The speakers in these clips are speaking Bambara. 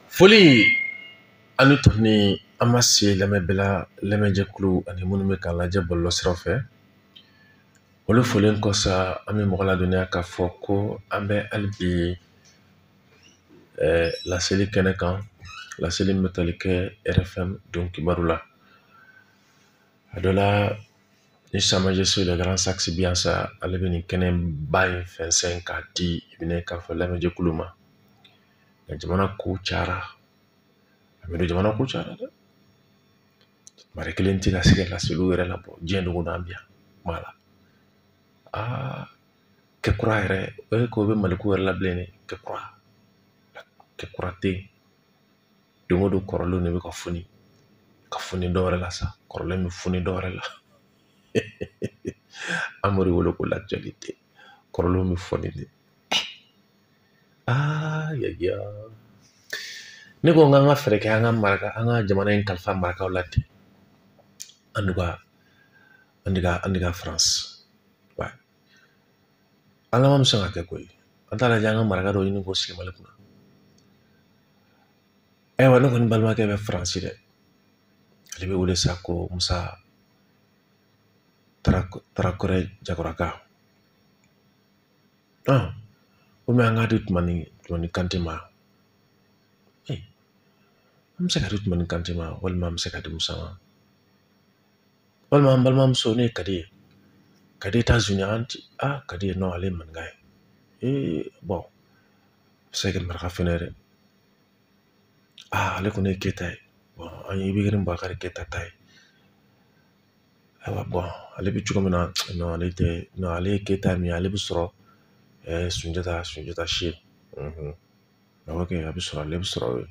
Foli ani tɔni an ma se lamɛnbɛla lamɛnjɛkulu ani minnu bɛ k'an lajɛ bɔlɔlɔsiraw fɛ. Olu folen kɔsa an bɛ mɔgɔ ladɔnniya k'a fɔ ko an bɛ hali bi laseli kɛnɛ kan, laseli min bɛ tali kɛ RFM donc kibaru la. A dɔ la ni Sa Majesté le grand saxe bien ça ale bɛ nin kɛnɛ ba in fɛnsɛn k'a di ibinɛ k'a fɔ lamɛnjɛkulu ma. Nka jamana ko cayara, a bɛ don jamana ko cayara dɛ. Mari kelen tɛ ka se ka laseliw yɛrɛ labɔ diɲɛ dogo don an bi yan kuma la. Kɛ kura yɛrɛ o ye ko bɛ Maliko yɛrɛ la bilen dɛ, kɛ kura tɛ yen. Don o don kɔrɔlenw de bɛ ka foni dɔ wɛrɛ la sa, kɔrɔlen bɛ foni dɔ wɛrɛ la. An b'o de wele ko l'actualité, kɔrɔlenw bɛ foni de. Ne ko k'an ka fɛɛrɛ kɛ an ka jamana in kalifa marakaw la ten. En tout cas France. Ouais. An laban bɛ sɔn ka kɛ koyi. An t'a lajɛ an ka maraka dɔw ɲini k'o sigi Mali kunna. Ayiwa ne kɔni balimakɛ bɛ Faransi dɛ. Ale bɛ wele sa ko Musa Tarakɔrɛ Jakoraka. Ko mɛ an k'a di Tumani Kante ma. An bɛ se ka di Tumani Kante ma walima an bɛ se ka di Musa ma. Walima an balimamuso ne ye Kadi ye. Kadi États-Unis Kadi ye non ale ye maninka ye. Bon, a bɛ se ka kɛ maraka fɛnɛ dɛ. Ale kɔni ye Keyita ye. Bon, an ye Ibikrim Bouakar Keyita ta ye. Ayiwa bon, ale bɛ cogo min na non ale ye Keyita min ye ale bɛ sɔrɔ Sunjata si. Ok, ale bɛ sɔrɔ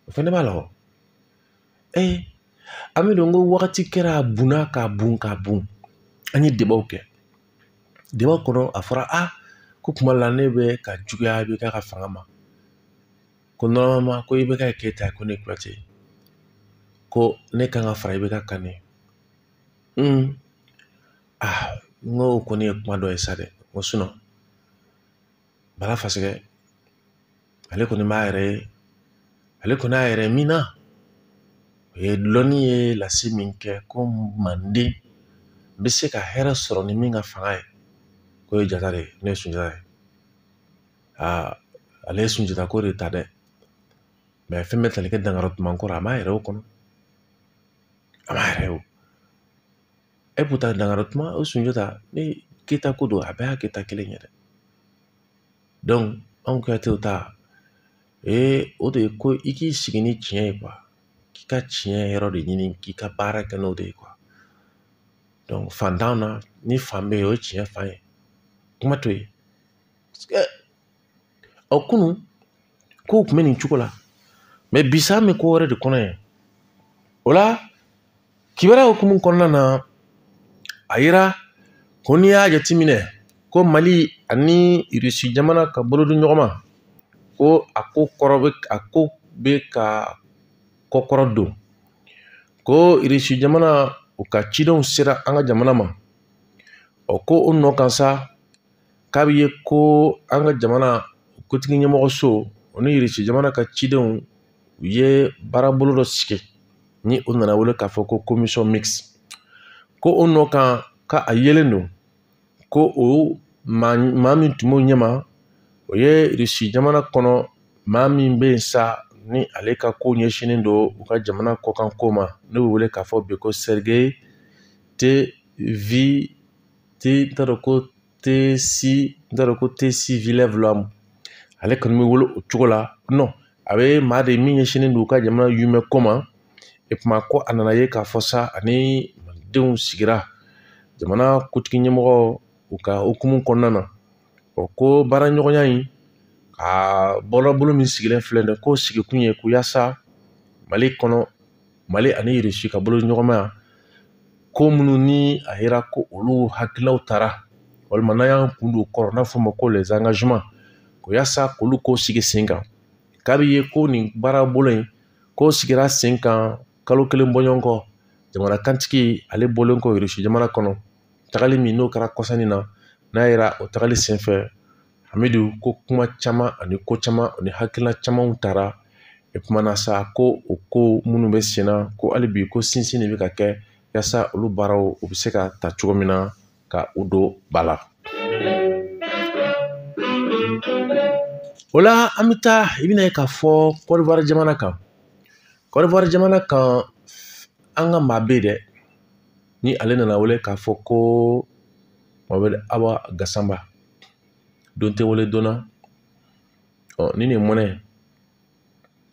o fɛnɛ b'a la o. An bɛ don ko wagati kɛra bunna k'a bun. An ye debaw kɛ. Debaw kɔnɔ a fɔra ko kuma la ne bɛ ka juguya IBK ka fanga ma. Ko normalement ko IBK ye Keyita ye ko ne ye Kuyate ye. Ko ne kan ka fara IBK kan ne. N ko kɔni ye kuma dɔ ye sa dɛ. Ko sinon Bala Fasɛgɛ ale kɔni b'a yɛrɛ min na. O ye dɔnni ye lase min kɛ ko Manden bɛ se ka hɛrɛ sɔrɔ ni min ka fanga ye. Ko ye Jata de ye, ne ye Sunjata ye. Ale ye Sunjata ko de ta dɛ. Mais fɛn bɛ tali kɛ Dankaratuma kɔrɔ a m'a yɛrɛ o kɔnɔ. A m'a yɛrɛ o. Pourtant Dankaratuma o Sunjata ni Keyita ko don a bɛɛ y'a Keyita kelen ye dɛ. Donc anw Kuyatew ta o de ye ko i k'i sigi ni tiɲɛ ye quoi. K'i ka tiɲɛ yɔrɔ de ɲini k'i ka baara kɛ n'o de ye quoi. Donc fantan na ni fan bɛ yen o ye tiɲɛ fan ye. Kuma to yen. Kunun kow tun bɛ nin cogo la. Mais bi sa an bɛ ko wɛrɛ de kɔnɔ ye. O la kibaruya hukumu kɔnɔna na a yira ko n'i y'a jateminɛ ko Mali ani Irisi jamana ka bolo di ɲɔgɔn ma ko a ko bɛ ka kɔkɔrɔ don. Ko Irisi jamana u ka cidenw sera an ka jamana ma. Ko o nɔ kan sa k'a bɛ ye ko an ka jamana kotigi ɲɛmɔgɔso o ni Irisi jamana ka cidenw u ye baarabolo dɔ sigi ni o nana wele k'a fɔ ko commission mixte. Ko o nɔ kan k'a yelen don ko o maa min tun b'o ɲɛma o ye Irisi jamana kɔnɔ maa min bɛ yen sa ni ale ka ko ɲɛsinnen don u ka jamana kɔkan ko ma n'o bɛ wele k'a fɔ bi ko Sergei Vilevlam. Ale kɔni bɛ wele o cogo la. Non, a bɛ maa de min ɲɛsinnen don u ka jamana ɲumɛ ko ma. Et puis ko a nana ye k'a fɔ sa ani malidenw sigira jamana kotigi ɲɛmɔgɔ u ka hukumu kɔnɔna na. Ko baara ɲɔgɔnya in a bɔlɔbolo min sigilen filɛ nin ye k'o sigikun ye ko yaasa Mali kɔnɔ Mali ani Irisi ka bolo di ɲɔgɔn ma ko minnu ni a yira ko olu hakililaw taara walima n'an y'an kun don o kɔrɔ n'a fɔ o ma ko les engagements ko yaasa k'olu ko sigi sen kan. K'a bɛ ye ko nin baarabolo in k'o sigira sen kan kalo kelen bɔɲɔgɔn kɔ jamana kantigi ale bɔlen kɔ Irisi jamana kɔnɔ tagali min n'o kɛra kɔsani na n'a yira o tagali senfɛ Hamidu ko kuma caman ani ko caman ani hakilina camanw taara e kuma na sa ko o ko minnu bɛ sen na ko hali bi ko sinsin de bɛ ka kɛ yaasa olu baaraw u bɛ se ka ta cogo min na ka u don ba la. O la an bɛ taa i bɛna ye k'a fɔ Côte d'Ivoire jamana kan. Côte d'Ivoire jamana kan an ka maa bɛ yen dɛ ni ale nana wele k'a fɔ ko Mohamed Awa Gassama don tɛ wele donna ni nin ye mɔnɛ ye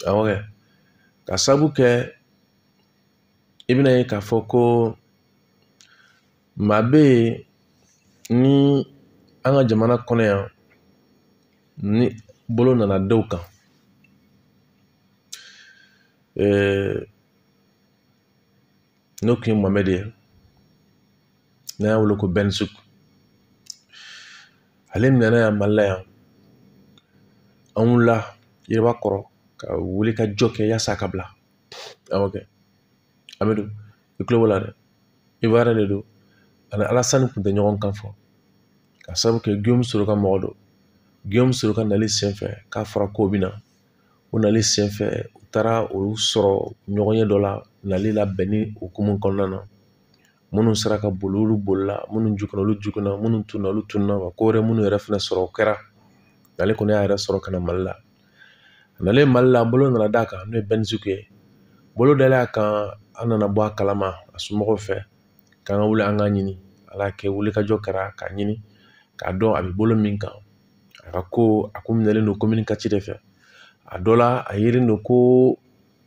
awɔ kɛ ka sababu kɛ i bɛna ye k'a fɔ ko maa bɛ yen ni an ka jamana kɔnɔ yan ni bolo nana da u kan n'o tun ye Mohamed ye n'an y'a wele ko Bensouc ale minɛna yan Mali la yan an wulila yiriba kɔrɔ ka wuli ka jɔ kɛ yaasa a ka bila awɔ kɛ Amadu i tulo b'o la dɛ Ivoire de don ani Alassane tun tɛ ɲɔgɔn kan fɔ ka sababu kɛ Guillaume Soro ka mɔgɔ don Guillaume Soro ka nali senfɛ k'a fɔra k'o bɛ na o nali senfɛ u taara olu sɔrɔ ɲɔgɔnye dɔ la nali la bɛn ni hukumu kɔnɔna na minnu sera ka boli olu bolila minnu jukɔrɔ olu jugunna minnu tunna olu tunna wa ko wɛrɛ minnu yɛrɛ fɛnɛ sɔrɔ o kɛra ale kɔni y'a yɛrɛ sɔrɔ ka na Mali la a nalen Mali la bolo nana d'a kan n'o ye Bensouc ye bolo dalen a kan an nana bɔ a kalama a somɔgɔw fɛ k'an ka wuli an k'a ɲini ala kɛ wulikajɔ kɛra k'a ɲini k'a dɔn a bɛ bolo min kan a ka ko a kun minɛlen don communiqué de fɛ a dɔ la a yirilen don ko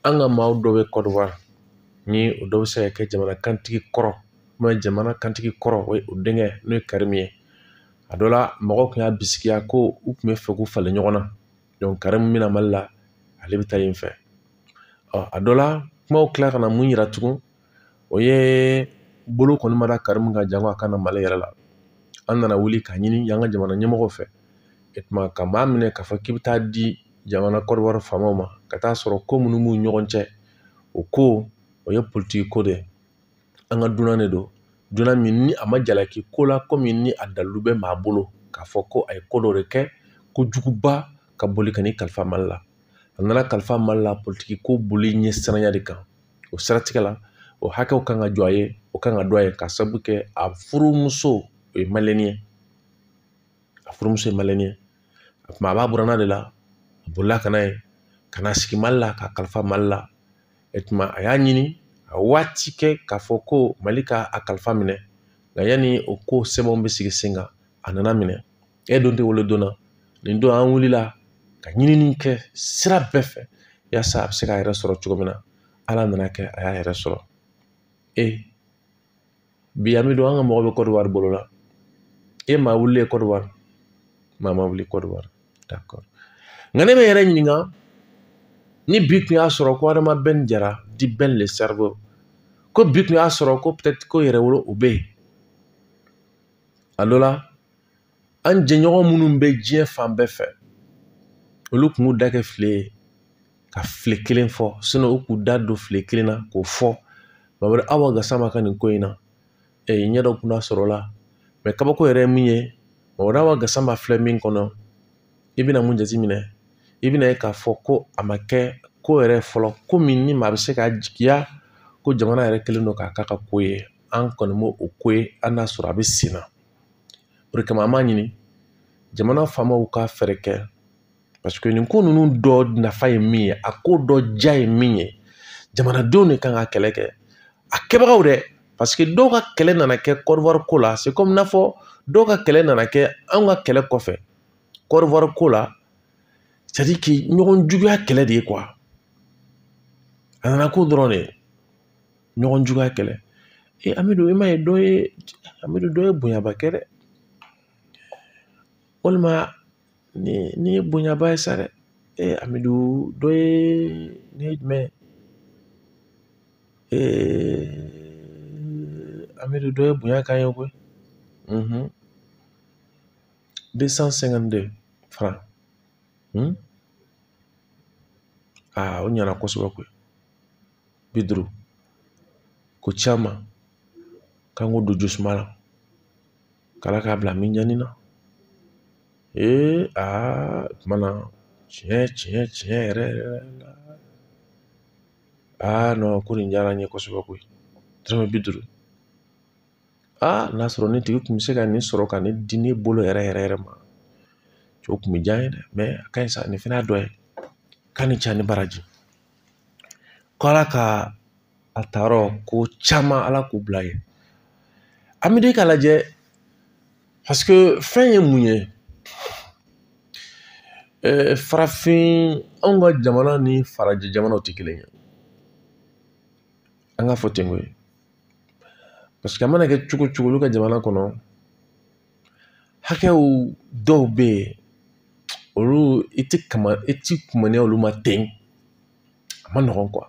an ka maaw dɔ bɛ Côte d'Ivoire ni o dɔ bɛ se ka kɛ jamana kantigi kɔrɔ jamana kantigi kɔrɔ o ye o denkɛ n'o ye Karimu ye a dɔ la mɔgɔw tun y'a bisikiya ko u tun bɛ fɛ k'u falen ɲɔgɔn na donc Karimu bɛna Mali la ale bɛ taa yen fɛ a dɔ la kumaw tila ka na mun yira tugun o ye bolo kɔni ma da Karimu ka jango a ka na Mali yɛrɛ la an nana wuli k'a ɲini y'an ka jamana ɲɛmɔgɔw fɛ o tuma ka maa minɛ k'a fɔ k'i bɛ taa di jamana Côte d'Ivoire faamaw ma ka taa sɔrɔ ko minnu b'u ɲɔgɔn cɛ o ko o ye politiki ko de ye an ka dunan de don dunan min ni a ma jalaki ko la komi ni a dalilu bɛ maa bolo k'a fɔ ko a ye ko dɔ de kɛ ko juguba ka boli ka n'i kalifa Mali la a nana kalifa Mali la politiki ko boli ɲɛ siranya de kan o siratigɛ la o hakɛw kan ka jɔ a ye o kan ka dɔn a ye ka sababu kɛ a furumuso o ye maliyɛn ye a furumuso ye maliyɛn ye a tuma a b'a buranna de la a bolila ka n'a ye ka na sigi Mali la ka kalifa Mali la o tuma a y'a ɲini a waati kɛ k'a fɔ ko Mali ka a kalifa minɛ nka yanni o ko sɛbɛnw bɛ sigi sen kan a nana minɛ e don tɛ wolo donna nin don an wulila ka ɲinini kɛ sira bɛɛ fɛ yaasa a bɛ se k'a yɛrɛ sɔrɔ cogo min na ala nana kɛ a y'a yɛrɛ sɔrɔ bi an bɛ don an ka mɔgɔ bɛ Côte d'Ivoire bolo la maa wulilen Côte d'Ivoire maa ma wuli Côte d'Ivoire d'accord nka ne bɛ yɛrɛ ɲininka ni bi tun y'a sɔrɔ ko Adama Bɛn Jara di Bɛn le cerveau ko bi tun y'a sɔrɔ ko peut-être ko yɛrɛ wolo o bɛ yen a dɔ la an jɛɲɔgɔn minnu bɛ diɲɛ fan bɛɛ fɛ olu tun k'u da kɛ file ye ka file kelen fɔ sinon u k'u da don file kelen na k'o fɔ Mohamed Awa Gassama ka nin ko in na ɲɛ dɔ tun n'a sɔrɔ la mais kabako yɛrɛ ye min ye Mohamed Awa Gassama filɛ min kɔnɔ i bɛna mun jateminɛ i bɛna ye k'a fɔ ko a ma kɛ ko yɛrɛ fɔlɔ ko min ni maa bɛ se k'a jigiya ko jamana yɛrɛ kelen don k'a k'a ka ko ye an kɔni m'o o ko ye hali n'a sɔrɔ a bɛ sen na o de kama an b'a ɲini jamana faamaw ka fɛɛrɛ kɛ parce que nin ko ninnu dɔ nafa ye min ye a ko dɔ ja ye min ye jamanadenw de kan ka kɛlɛ kɛ a kɛbagaw dɛ parce que dɔw ka kɛlɛ nana kɛ Côte d'Ivoire ko la c'est comme n'a fɔ dɔw ka kɛlɛ nana kɛ anw ka kɛlɛ kɔfɛ Côte d'Ivoire ko la c'est-à-dire que ɲɔgɔn juguya kɛlɛ de ye quoi a nana ko dɔrɔn de ɲɔgɔn juguya kɛlɛ Amidu i m'a ye Amidu dɔ ye bonyaba kɛ dɛ walima ni ye bonyaba ye sa dɛ Amidu dɔ ye ne ye jumɛn Amidu dɔ ye bonya kan ye koyi 252 francs o ɲana kosɛbɛ koyi 50 ko caman k'an k'o don josuma la k'Ala k'a bila min ɲani na tuma na tiɲɛ yɛrɛ la ah non ko nin diyara n ye kosɛbɛ koyi dɔrɔmɛ 50 ah n'a sɔrɔ ne tigi tun bɛ se ka nin sɔrɔ ka ne di ne bolo yɛrɛ yɛrɛ yɛrɛ ma cɛw tun bɛ diya n ye dɛ mais a ka ɲi sa nin fana y'a dɔ ye k'a ni ca ni baraji ko ala ka a taayɔrɔ ko caman ala k'u bila ye an bɛ k'a lajɛ parce que fɛn ye mun ye farafin anw ka jamana ni farajɛ jamanaw tɛ kelen ye an ka fɔ ten ko ye parce que a mana kɛ cogo cogo olu ka jamana kɔnɔ hakɛw dɔw bɛ yen olu i tɛ kumaniya olu ma ten a ma nɔgɔn quoi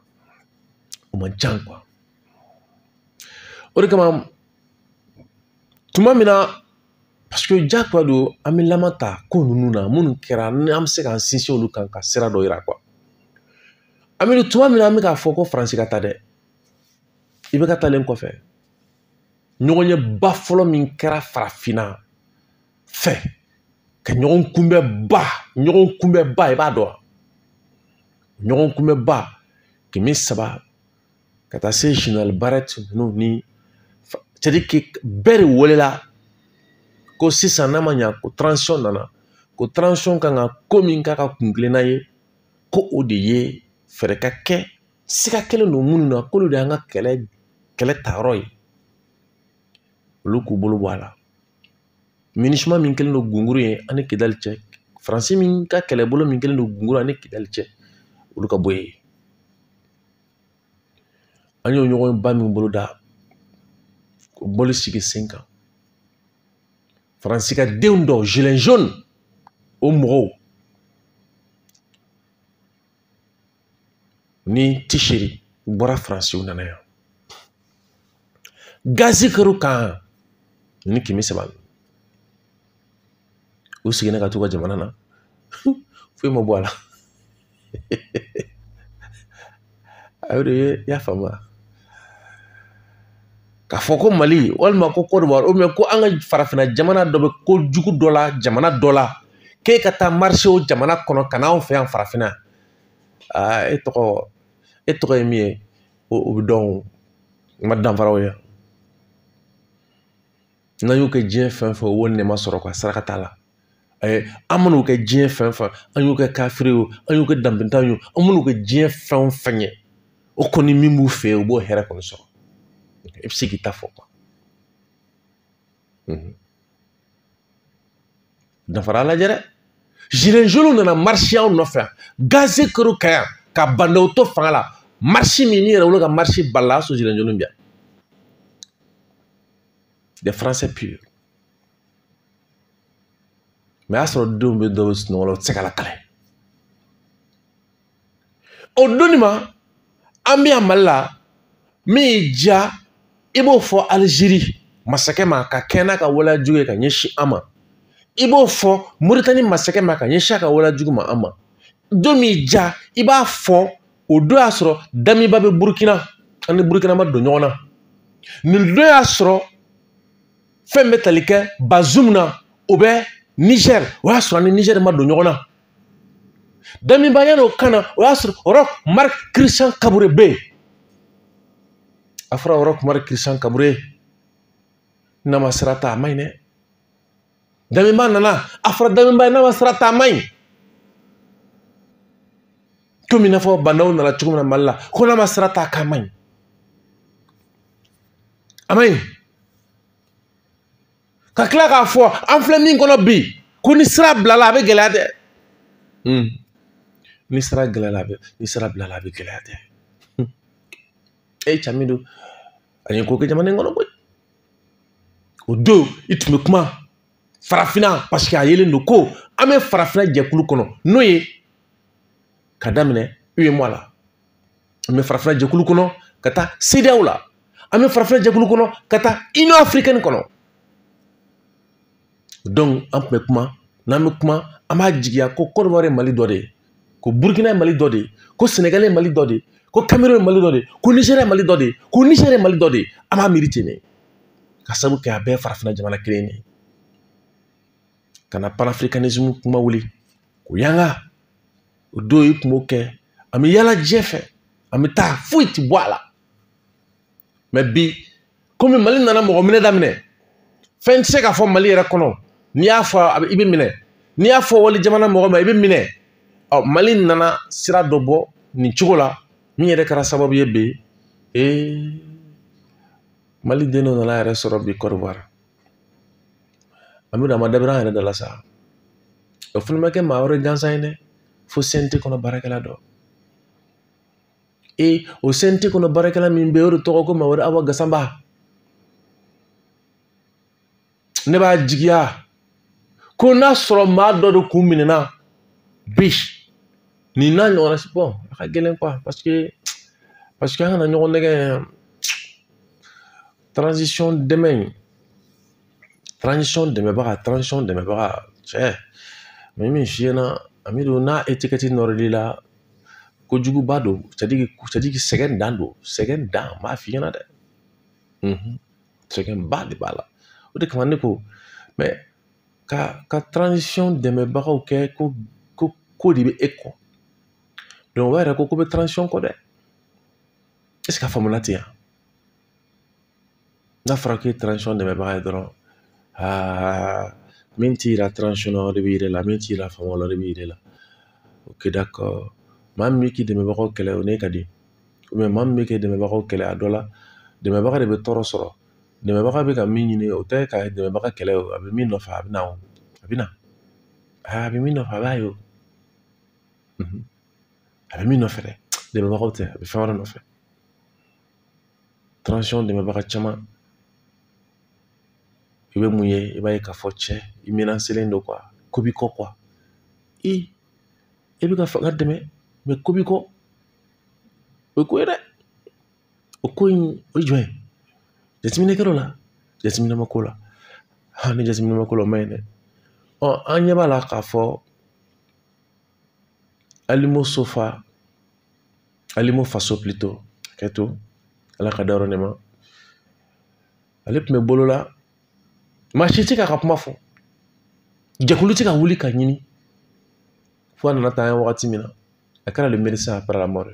o man jan quoi o de kama tuma min na parce que jagoya don an bɛ lama ta ko ninnu na minnu kɛra ni an bɛ se k'an sinsin olu kan ka sira dɔ yira quoi an bɛ tuma min na an bɛ k'a fɔ ko faransi ka taa dɛ i bɛ ka taalen kɔfɛ ɲɔgɔnyeba fɔlɔ min kɛra farafinna fɛ ka ɲɔgɔn kunbɛba i b'a dɔn ɲɔgɔn kunbɛba kɛmɛ 3 ka taa se général Barrett ninnu ni c'est-à-dire que bɛɛ de welela ko sisan n'a ma ɲa ko transition nana ko transition kan ka ko min k'a ka kunkilenna ye ko o de ye fɛɛrɛ ka kɛ siga kelen don minnu na k'olu de y'an ka kɛlɛ taayɔrɔ ye olu k'u bolo bɔ a la MINUSMA min kɛlen don gunguru ye ani Kidali cɛ faransi min ka kɛlɛbolo min kɛlen don gunguru ani Kidali cɛ olu ka bɔ yen an y'o ɲɔgɔnba min bolo da o bɔli sigi sen kan faransi ka denw dɔw gilet jaune o mɔgɔw ni tisheri u bɔra faransiw nana yan gazi kɛr'u kan ni kɛmɛ 3 u seginna ka t'u ka jamana na foyi ma bɔ a la a y'o de ye i y'a faamuya k'a fɔ ko Mali walima ko Côte d'Ivoire ou bien ko an ka farafinna jamana dɔ bɛ ko jugu dɔ la jamana dɔ la k'e ka taa marché o jamana kɔnɔ ka n'anw fɛ yan farafinna e tɔgɔ ye min ye o bɛ dɔn o ma danfaraw ye n'an y'o kɛ diɲɛ fɛn fɛn o nɛma sɔrɔ quoi saraka t'a la an man'o kɛ diɲɛ fɛn fɛn an y'o kɛ kafiri o an y'o kɛ danbɛntan ye an man'o kɛ diɲɛ fɛn o fɛn ye o kɔni min b'u fɛ yen u b'o hɛrɛ kɔni sɔrɔ i bɛ se k'i ta fɔ quoi danfara lajɛ dɛ gilet jaune nana marché anw nɔfɛ gaze kɛr'u kan yan ka bandaw to fanga la marché min n'i yɛrɛ wolo ka marché balila a y'a sɔrɔ gilet jaune bɛ yan des français purs mais a y'a sɔrɔ denw bɛ dɔw bɛ sunɔgɔ la u tɛ se ka lakale o donni ma an bɛ yan Mali la min y'i diya i b'o fɔ Algérie masakɛ ma ka kɛɲɛ n'a ka waleyajugu ye ka ɲɛsin an ma i b'o fɔ Mauritanie masakɛ ma ka ɲɛsin a ka waleyajugu ma an ma don min diya i b'a fɔ o don y'a sɔrɔ Damiba bɛ Burukina an ni Burukina ma don ɲɔgɔn na nin don y'a sɔrɔ fɛn bɛ tali kɛ Bazoum na o bɛ Niger o y'a sɔrɔ ani Niger ma don ɲɔgɔn na Damiba yan'o kan na o y'a sɔrɔ Roch Marc Christian Kabouré bɛ yen a fɔra Roch Marc Christian Kabouré n'a ma sira ta a maɲi dɛ Damiba nana a fɔra Damiba ye n'a ma sira ta a maɲi komi i n'a fɔ bandaw nana cogo min na Mali la ko n'a ma sira ta k'a maɲi a maɲi ka tila k'a fɔ an filɛ min kɔnɔ bi ko ni sira bilala a bɛ gɛlɛya dɛ ni sira bilala a bɛ gɛlɛya dɛ cami don a ye ko kɛ jamana in kɔnɔ koyi o don i tun bɛ kuma farafinna parce que a yelen don ko an bɛ farafinna jɛkulu kɔnɔ n'o ye ka daminɛ UEMOA la an bɛ farafinna jɛkulu kɔnɔ ka taa CEDEAO la an bɛ farafinna jɛkulu kɔnɔ ka taa Union africaine kɔnɔ donc an tun bɛ kuma n'an bɛ kuma an b'a jigiya ko Côte d'Ivoire ye Mali dɔ de ye ko Burkina ye Mali dɔ de ye ko Sénégal ye Mali dɔ de ye ko Cameroun ye Mali dɔ de ye ko Niger ye Mali dɔ de ye ko Niger ye Mali dɔ de ye an b'a miiri ten de ka sababu kɛ a bɛɛ ye farafinna jamana kelen de ye ka na panafricanisme kuma wuli ko yanga o don i tun b'o kɛ an bɛ yala diɲɛ fɛ an bɛ taa foyi ti bɔ a la mais bi komi Mali nana mɔgɔ minɛ daminɛ fɛn tɛ se ka fɔ Mali yɛrɛ kɔnɔ n'i y'a fɔ i bɛ minɛ n'i y'a fɔ wali jamana mɔgɔ ma i bɛ minɛ Mali nana sira dɔ bɔ nin cogo la min yɛrɛ kɛra sababu ye bi Mali den dɔ nana yɛrɛ sɔrɔ bi Côte d'Ivoire Amidu a ma dabira an yɛrɛ da la sa o fana ma kɛ maa wɛrɛ gansan ye dɛ fo CNT kɔnɔ baarakɛla dɔ o CNT kɔnɔ baarakɛla min bɛ yen o de tɔgɔ ko Mamadu Awa Gasama ne b'a jigiya ko n'a sɔrɔ maa dɔ de kun minɛna bi nin n'a ɲɔgɔnna si bɔn a ka gɛlɛn quoi parce que an kana ɲɔgɔn nɛgɛ transition dɛmɛbaga cɛ mais min f'i ɲɛna Amidu n'a étiquette nɔrɔli la kojuguba don c'est à dire sɛgɛn dan don sɛgɛn dan n b'a f'i ɲɛna dɛ sɛgɛnba de b'a la o de kama ne ko mais ka transition dɛmɛbagaw kɛ ko de bɛ e kɔ donc o b'a yɛrɛ ko bɛ transition kɔ dɛ est ce que a faamuna ten yan n'a fɔra k'e transition dɛmɛbaga ye dɔrɔn min t'i yira transition na o de bɛ yira la min t'i yira faamuya la o de bɛ yira la ok d'accord maa min bɛ k'i dɛmɛbagaw kɛlɛ o ne ka di maa min bɛ k'i dɛmɛbagaw kɛlɛ a dɔ la dɛmɛbaga de bɛ tɔɔrɔ sɔrɔ dɛmɛbaga bɛ ka min ɲini o tɛ ka dɛmɛbaga kɛlɛ o a bɛ min nɔfɛ a bɛ na a bɛ min nɔfɛ a b'a ye o a bɛ min nɔfɛ dɛ dɛmɛbagaw tɛ a bɛ fɛn wɛrɛ nɔfɛ transition dɛmɛbaga caman i bɛ mun ye i b'a ye k'a fɔ cɛ i menacelen don quoi ko b'i kɔ quoi e bɛ ka fanga dɛmɛ mais ko b'i kɔ o ye ko ye dɛ o ko in o ye jumɛn ye jateminɛ kɛra o la jateminɛ ma k'o la ni jateminɛ ma k'o la o man ɲi dɛ an ɲɛ b'a la k'a fɔ Alimo Faso plutôt kɛto ala ka dayɔrɔ ne ma ale tun bɛ bolo la maa si tɛ k'a ka kuma fɔ jɛkulu tɛ ka wuli ka ɲini fo a nana taa an ye wagati min na a kɛra le médecin après la mort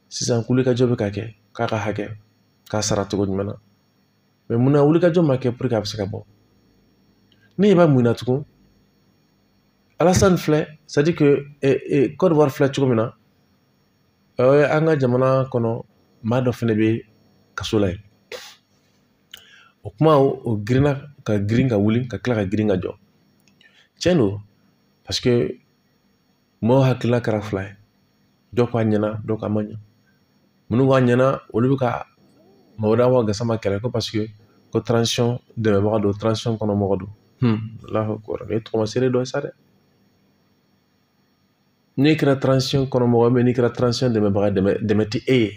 sisan wulikajɔ bɛ ka kɛ k'a ka hakɛ k'a sara cogo jumɛn na mais mun na wulikajɔ ma kɛ pour que a bɛ se ka bɔ ne ɲɛ b'a mun na tugun Alassane filɛ c'est à dire que Côte d'Ivoire filɛ cogo min na an ka jamana kɔnɔ maa dɔ fana bɛ kaso la yen o kuma o girinna ka girin ka wuli ka tila ka girin ka jɔ tiɲɛ don parce que maaw hakilina kɛra fila ye dɔ ko a ɲɛna dɔ ko a ma ɲɛ minnu ko a ɲɛna olu bɛ ka Mamadu Awa Gasama kɛlɛ ko parce que ko transition dɛmɛbaga don transition kɔnɔ mɔgɔ don Alahu akibaru ni ye tɔgɔmasere dɔ ye sa dɛ n'i kɛra transition kɔnɔ mɔgɔ mais n'i kɛra transition dɛmɛbaga dɛmɛ tɛ e ye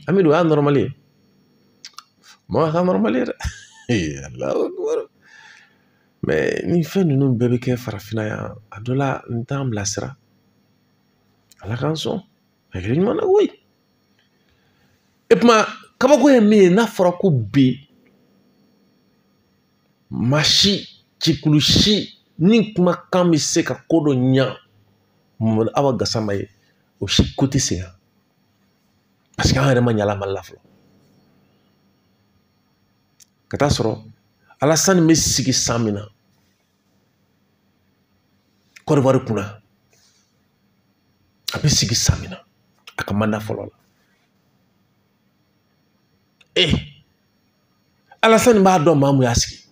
Amidu o y'a normal ye mɔgɔ ka normal ye dɛ Alahu akibaru mais ni fɛn ninnu bɛɛ bɛ kɛ farafinna yan a dɔ la n t'an bilasira ala k'an sɔn hakili ɲuman na koyi e kuma kabako ye min ye n'a fɔra ko bi maa si jɛkulu si ni kumakan bɛ se ka ko dɔ ɲa Mamadu Awa Gasama ye o si ko tɛ sen yan parce que an yɛrɛ ma ɲala Mali la fɔlɔ ka taa sɔrɔ Alassane bɛ sigi san min na Côte d'Ivoire kunna a bɛ sigi san min na a ka manda fɔlɔ la Alassane b'a dɔn maa mun y'a sigi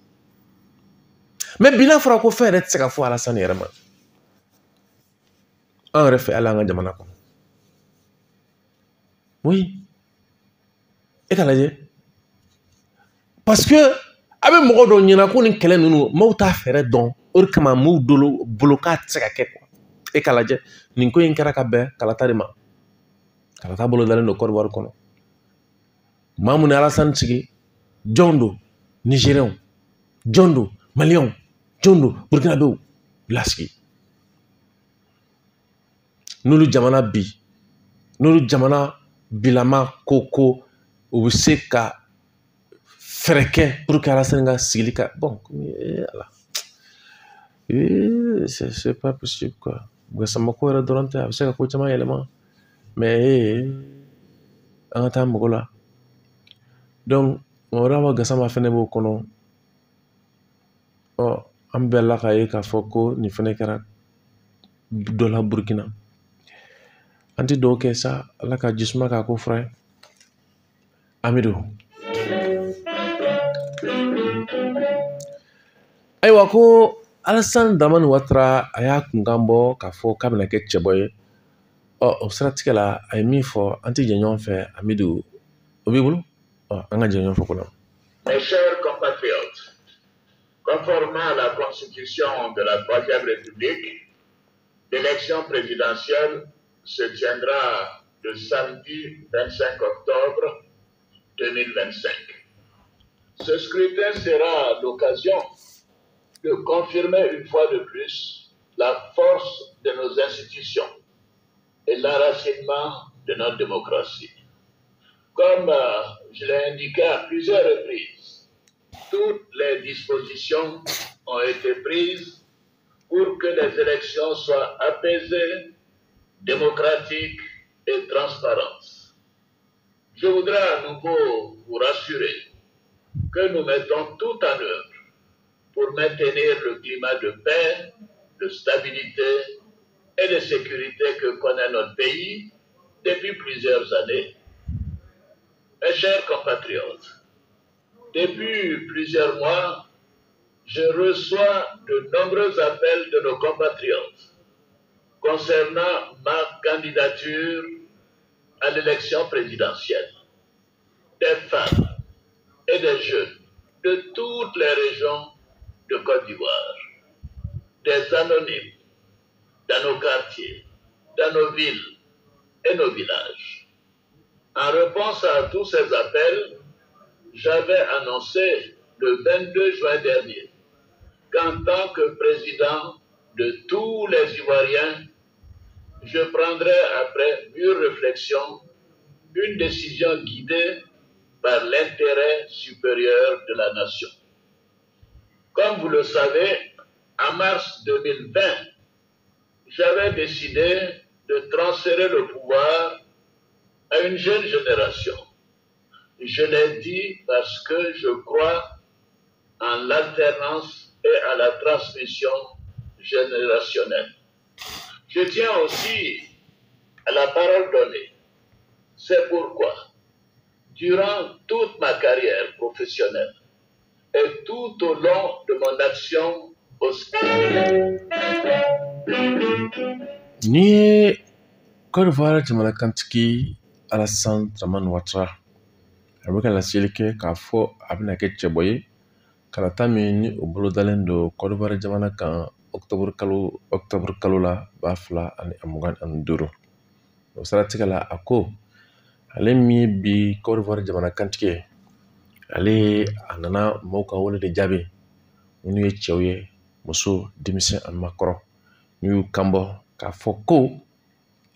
mais bi n'a fɔra ko fɛn yɛrɛ tɛ se ka fɔ Alassane yɛrɛ ma an yɛrɛ fɛ hali an ka jamana kɔnɔ oui e ka lajɛ parce que a bɛ mɔgɔ dɔw ɲɛna ko nin kɛlɛ ninnu maaw t'a fɛɛrɛ dɔn o de kama maaw bolo k'a tɛ se ka kɛ quoi e ka lajɛ nin ko in kɛra ka bɛn kalata de ma kalata bolo dalen don Côte d'Ivoire kɔnɔ maa mun ni Alassane sigi jɔn don Nigériens jɔn don Maliens jɔn don Burkinabéw bila sigi n'olu jamana bilama ko u bɛ se ka fɛɛrɛ kɛ pour que Alassane ka sigili ka bon ala C'est pas possible quoi. Gassama ko yɛrɛ dɔrɔn tɛ a bɛ se ka ko caman yɛlɛma mais an ka taa mɔgɔ la donc mɔgɔ ma Gassama fɛnɛ b'o kɔnɔ an bɛɛ la k'a ye k'a fɔ ko nin fɛnɛ kɛra dɔ la Burukina an ti dɔw kɛ sa Ala ka jisuma k'a ko fura ye Amidou ayiwa ko Alassane Dramane Ouattara a y'a kunkan bɔ k'a fɔ k'a bɛna kɛ cɛbɔ ye o siratigɛ la a ye min fɔ an ti jɛ ɲɔgɔn fɛ Amidou o b'i bolo an ka jɛ ɲɔgɔn fɛ kɔnɔ. Mes chers compatriotes, conformément à la constitution de la Troisième République, l'élection présidentielle se tiendra le samedi 25 octobre 2025. Ce scrutin sera l'occasion de confirmer une fois de plus la force de nos institutions et l'enracinement de notre démocratie. Comme je l'ai indiqué à plusieurs reprises, toutes les dispositions ont été prises pour que les élections soient apaisées, démocratiques et transparentes. Je voudrais à nouveau vous rassurer que nous mettons tout en œuvre pour maintenir le climat de paix, de stabilité et de sécurité que connaît notre pays depuis plusieurs années. Mes chers compatriotes, depuis plusieurs mois, je reçois de nombreux appels de nos compatriotes concernant ma candidature à l'élection présidentielle. Des femmes et des jeunes de toutes les régions de Côte d'Ivoire, des anonymes dans nos quartiers, dans nos villes et nos villages. En réponse à tous ces appels, j'avais annoncé le 22 juin dernier qu'en tant que président de tous les Ivoiriens, je prendrai après mûre réflexion une décision guidée par l'intérêt supérieur de la nation. Comme vous le savez, en mars 2020, j'avais décidé de transférer le pouvoir à une jeune génération. Je l'ai dit parce que je crois en l'alternance et à la transmission générationnelle. Je tiens aussi à la parole donnée. C'est pourquoi, durant toute ma carrière professionnelle et tout au long de mon action au N'i ye Côte d'Ivoire jamanakantigi Alassane Dramane Ouattara a bɛ ka laseli kɛ k'a fɔ a bɛna kɛ cɛbɔ ye kalata min ni o bolo dalen don Côte d'Ivoire jamana kan octobre kalo la 2025 o siratigɛ la a ko ale min ye bi Côte d'Ivoire jamanakantigi ye ale a nana mɔgɔw ka wele de jaabi minnu ye cɛw ye muso denmisɛn ani maakɔrɔ n'u y'u kanbɔ k'a fɔ ko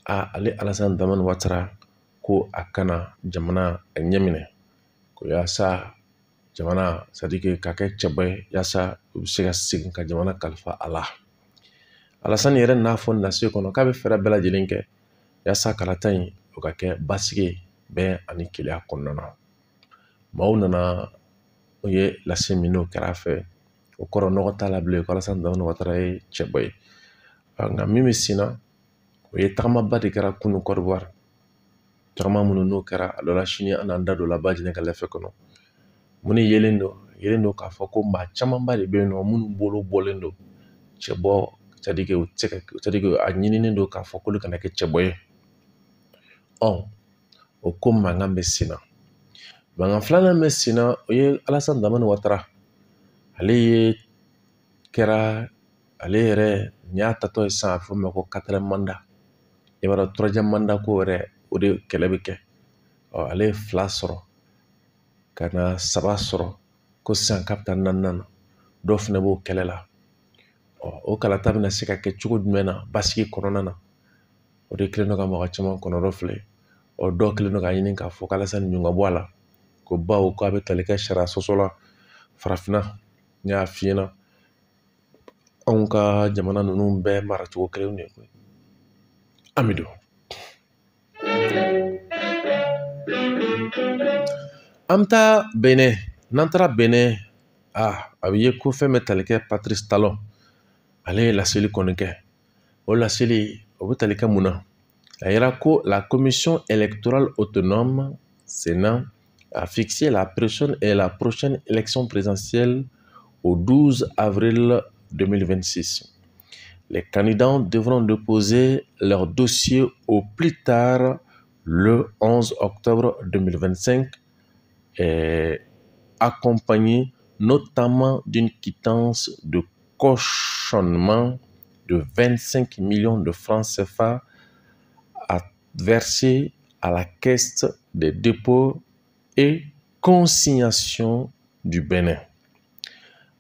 ale Alassane Dramane Ouattara ko a kana jamana a ɲɛminɛ ko yaasa jamana c'est-à-dire ka kɛ cɛba ye yaasa u bɛ se ka segin ka jamana kalifa a la Alassane yɛrɛ n'a fɔ nase kɔnɔ k'a bɛ fɛɛrɛ bɛɛ lajɛlen kɛ yaasa kalata in o ka kɛ basigi ye bɛn ani keleya kɔnɔna na maaw nana o ye lase min n'o kɛra a fɛ o kɔrɔ nɔgɔ t'a la bilen ko Alassane Dramane Ouattara ye cɛba ye nka min bɛ sen na o ye tagamaba de kɛra kunun Côte d'Ivoire tagama minnu n'o kɛra a dɔ la sini an n'an da don la Bajinɛ ka lɛfɛ kɔnɔ mun yelen don k'a fɔ ko maa camanba de bɛ yen nɔ minnu bolo bɔlen don cɛbɔ c'est-à-dire a ɲininen don k'a fɔ k'olu kana kɛ cɛbɔ ye o ko mankan bɛ sen na mankan filanan bɛ sen na o ye Alassane Dramane Ouattara ale yɛrɛ nin y'a tatɔ ye sisan a bɛ fɔ o ma ko 4e mandat i b'a dɔn 3e mandat ko yɛrɛ o de kɛlɛ bɛ kɛ ale ye 2 sɔrɔ ka na 3 sɔrɔ ko sisan k'a bɛ taa 4nan na dɔw fana b'o kɛlɛ la o kalata bɛna se ka kɛ cogo jumɛn na basigi kɔnɔna na o de kɛlen don ka mɔgɔ caman kɔnɔrɔ filɛ dɔw kɛlen don ka ɲini k'a fɔ k'Alassane ɲun ka bɔ a la ko bawo k'a bɛ tali kɛ sariya sɔsɔ la farafinna n y'a f'i ɲɛna anw ka jamana ninnu bɛɛ maracogo kelenw de koyi. Amidou. An bɛ taa Benin, n'an taara Benin, a bɛ ye ko fɛn bɛ tali kɛ Patrice Talon, ale ye laseli kɔni kɛ. O laseli o bɛ tali kɛ mun na? A yira ko la commission électorale autonome Sénat a fixé la prochaine élection présidentielle au 12 avril 2026. Les candidats devront déposer leur dossier au plus tard le 11 octobre 2025, accompagné notamment d'une quittance de cautionnement de 25 millions de francs CFA à verser à la Caisse des dépôts et consignations du Bénin.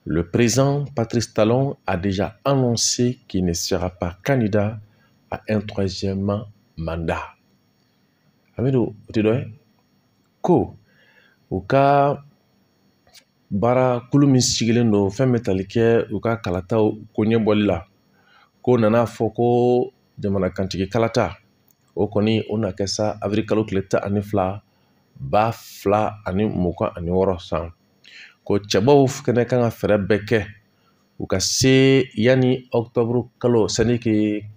Le président Patrice Talon a déjà annoncé qu'il ne sera pas candidat à un troisième mandat. Amidou, tu dois ko u ka baara kulu min sigilen don fɛn bɛ tali kɛ u ka kalataw ko ɲɛbɔli la, ko nana fɔ ko jamanakantigi kalata o kɔni o na kɛ sa avril kalo tile 12 2026 san, ko cɛbaw fɛnɛ kan ka fɛɛrɛ bɛɛ kɛ u ka se yanni octobre kalo sani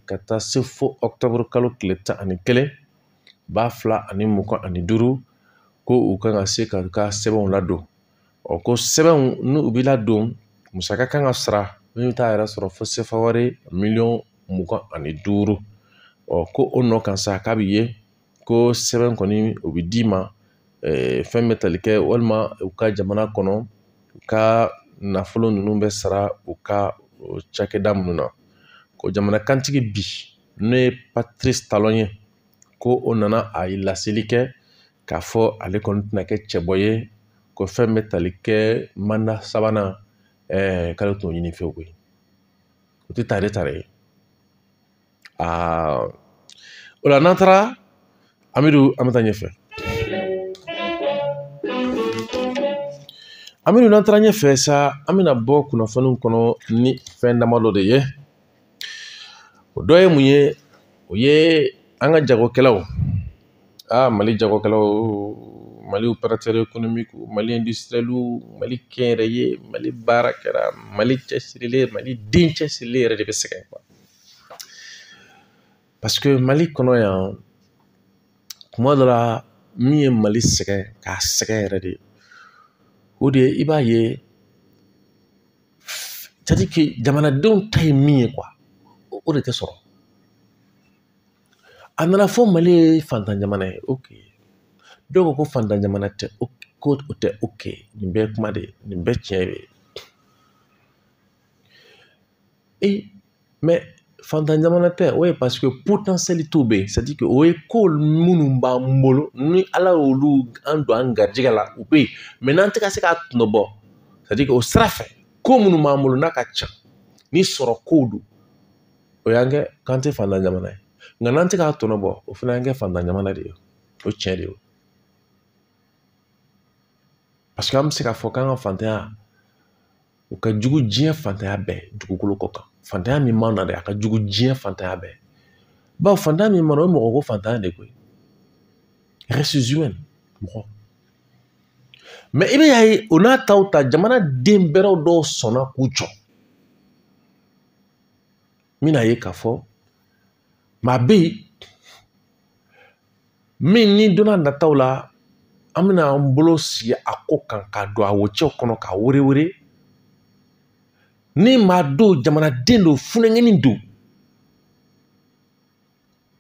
ka taa se fo octobre kalo tile 11 2025 ko u kan ka se ka ka sɛbɛnw ladon. Ko sɛbɛnw n'u bɛ ladon, musaka kan ka sara min bɛ taa yɛrɛ sɔrɔ fo CFA wari miliyɔn 25. Ko o nɔ kan sa k'a bɛ ye ko sɛbɛn kɔni o bɛ d'i ma fɛn bɛ tali kɛ walima u ka jamana kɔnɔ u ka nafolo ninnu bɛ sara u ka cakɛda minnu na. Ko jamanakantigi bi n'o ye Patrice Talon ye, ko o nana a ye laseli kɛ k'a fɔ ale kɔni tɛna kɛ cɛbɔ ye, ko fɛn bɛ tali kɛ manda sabanan k'ale t'o ɲini fewu koyi. O tɛ tare ye. O la n'an taara Amidou, an bɛ taa ɲɛfɛ. Amidou, n'an taara ɲɛfɛ sa, an bɛna bɔ kunnafoniw kɔnɔ ni fɛn damadɔ de ye. O dɔ ye mun ye? O ye an ka jagokɛlaw, Mali jagokɛlaw, Mali opérateur économique, Mali industriel, Mali kɛnyɛrɛye, Mali baarakɛla, Mali cɛsirilen, Mali den cɛsirilen yɛrɛ de bɛ sɛgɛn quoi. Parce que Mali kɔnɔ yan, kuma dɔ la min ye Mali sɛgɛn k'a sɛgɛn yɛrɛ de, o de ye i b'a ye, c'est-à-dire que jamanadenw ta ye min ye quoi, o de tɛ sɔrɔ. A nana fɔ Mali ye fantan jamana ye, ok. Dɔw ko fantan jamana tɛ, ko o tɛ ok. Nin bɛɛ kuma de ye, nin bɛɛ tiɲɛ de ye. Mais fantan jamana tɛ, o ye parce que potentialité bɛ yen, c'est-à-dire que o ye ko minnu b'an bolo ni Ala y'olu an don an garijɛgɛ la u bɛ yen, mais n'an tɛ ka se k'a tɔnɔbɔ, c'est-à-dire que o sira fɛ ko minnu b'an bolo n'a ka ca ni sɔrɔ kow don, o y'an kɛ k'an tɛ fantan jamana ye. Nka n'an tɛ k'a tɔnɔbɔ, o fana y'an kɛ fantan jamana de ye, o tiɲɛ de ye. Parce que an bɛ se k'a fɔ k'an ka fantanya o ka jugu diɲɛ fantanya bɛɛ dugukolo kɔ kan. Fantanya min b'an na dɛ, a ka jugu diɲɛ fantanya bɛɛ. Bawo fantanya min b'an na o ye mɔgɔ ko fantanya de koyi. Ressources humaines, mɔgɔ. Mais i bɛ y'a ye o n'a taw ta jamana den bɛrɛw dɔw sɔnna k'u jɔ. Min n'a ye k'a fɔ maa bɛ yen min ni donna nataw la an bɛna an bolo sigi a ko kan k'a don a wocɛw kɔnɔ k'a were ni maa don jamanaden don funɛŋɛni don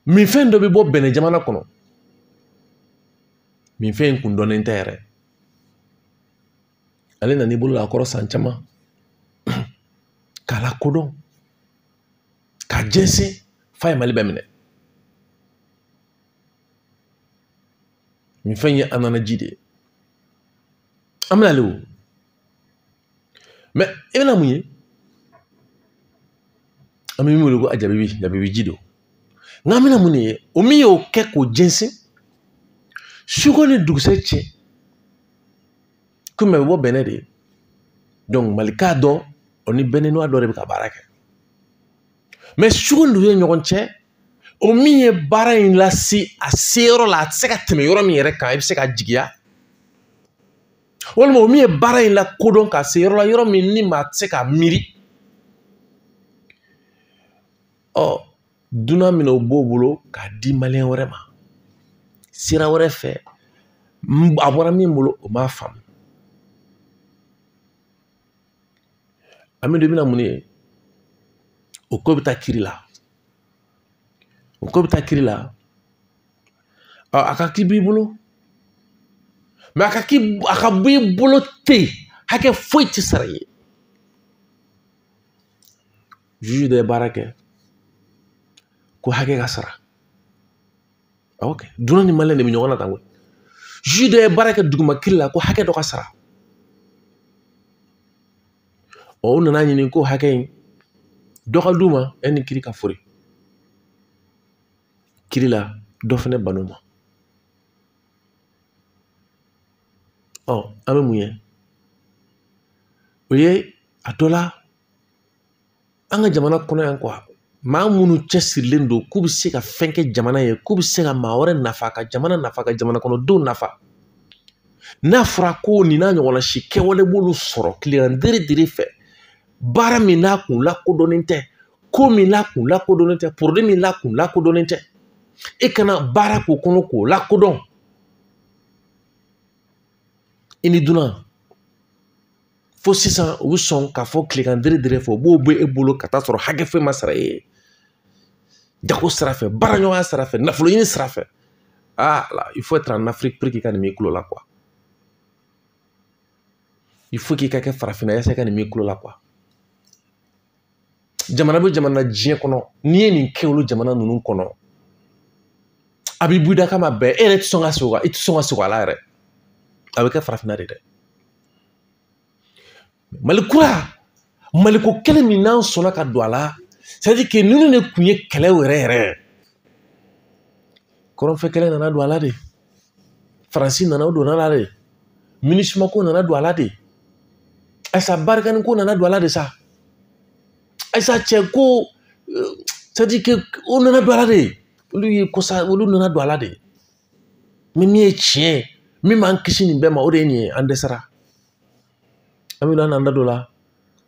minfɛn dɔ bɛ bɔ Bɛnɛ jamana kɔnɔ minfɛn in kun dɔnnen tɛ yɛrɛ ale nan'i bolo la a kɔrɔ san caman k'a lakodɔn k'a jɛnsɛn f'a ye Mali bɛɛ minɛ. Nin fɛn ye ananaji de ye. An bɛna ale o. Mais i bɛna mun ye? An bɛ min wele ko a jabibiji don. Nka an bɛna mun de ye? O min y'o kɛ k'o jɛnsɛn suko ni dugusɛ cɛ komi a bɛ bɔ Bɛnɛ de ye. Donc Mali k'a dɔn o ni Bɛnɛnois dɔ de bɛ ka baara kɛ. mais sugu ninnu ye ɲɔgɔn cɛ o min ye baara in lase a seyɔrɔ la a tɛ se ka tɛmɛ yɔrɔ min yɛrɛ kan i bɛ se ka jigiya walima o min ye baara in lakodɔn ka se yɔrɔ la yɔrɔ min ni maa tɛ se ka miiri dunan min o b'o bolo k'a di maliyɛn wɛrɛ ma sira wɛrɛ fɛ a bɔra min bolo o m'a faamu Amidou bɛna mun ye o ko bɛ taa kiri la o ko bɛ taa kiri la a ka k'i b'i bolo mais a ka bɔ i bolo ten hakɛ foyi tɛ sara i ye juge dɔ ye baara kɛ ko hakɛ ka sara ok dunan ni maliyɛn de bɛ ɲɔgɔn na tan koyi juge dɔ ye baara kɛ duguma kiri la ko hakɛ dɔ ka sara o nana ɲini ko hakɛ in dɔ ka d'u ma e ni kiri ka fori kiri la dɔ fana ban'u ma an bɛ mun ye o ye a dɔ la an ka jamana kɔnɔ yan quoi maa minnu cɛsirilen don k'u bɛ se ka fɛn kɛ jamana ye k'u bɛ se ka maa wɛrɛ nafa ka jamana nafa ka jamana kɔnɔdenw nafa n'a fɔra ko nin n'a ɲɔgɔnna si kɛwale b'olu sɔrɔ tile dere fɛ baara min n'a kun lakodɔnnen tɛ ko min n'a kun lakodɔnnen tɛ produit min n'a kun lakodɔnnen tɛ e kana baara k'o kɔnɔ k'o lakodɔn i ni dunan fo sisan u bɛ sɔn k'a fɔ tilekan dere fɛ o b'o bɛ e bolo ka taa sɔrɔ hakɛ foyi ma sara e ye jago sira fɛ baara ɲɔgɔnya sira fɛ nafolo ɲini sira fɛ il faut être en Afrique pour k'i ka nin m'i kulo la quoi il faut k'i ka kɛ farafinna yasa i ka nin m'i kulo la quoi jamana bɛ jamana diɲɛ kɔnɔ n'i ye nin kɛ olu jamana ninnu kɔnɔ a b'i buda kama bɛɛ e yɛrɛ tɛ sɔn ka segin i tɛ sɔn ka segin a la yɛrɛ a bɛ kɛ farafinna de dɛ maliko kɛlɛ min n'an sɔnna ka don a la c'est à dire que ninnu de tun ye kɛlɛ yɛrɛ kɔrɔnfɛ kɛlɛ nana don a la de faransi nana o donna a la de MINUSMA ko nana don a la de ayisa barikani ko nana don a la de sa ayisa cɛ ko c'est à dire que o nana don a la de olu nana don a la de mais min ye tiɲɛ ye min b'an kisi nin bɛɛ ma o de ye nin ye an dɛsɛra an bɛ n'an da don la